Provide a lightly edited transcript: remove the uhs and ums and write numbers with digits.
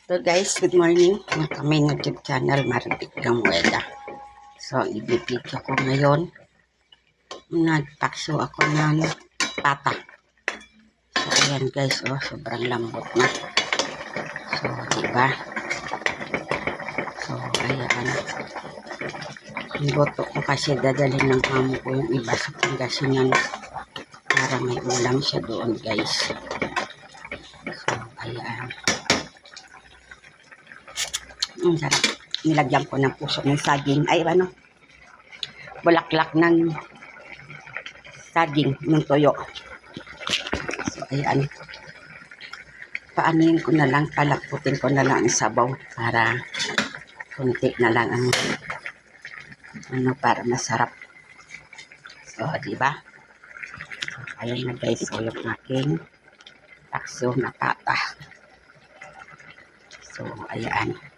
So guys, good morning. Mga kami ng YouTube channel, Maritik Gamuela. So, ibibidyo ko ngayon. Nagpakso ako ng pata. So, ayan guys, oh, sobrang lambot na. So, diba? So, ayan. Yung boto ko kasi dadalhin ng amo ko yung iba sa Pangasinan para may ulam siya doon guys. So, ayan. Ang sarap. Nilagyan ko ng puso ng saging. Ay, ano? Bulaklak ng saging ng toyo. So, ayan. Paanin ko na lang, palaputin ko na lang ang sabaw para kunti na lang ang ano para masarap. So, diba? So, ayan na guys. So, yung aking takso na pata. So, ayan.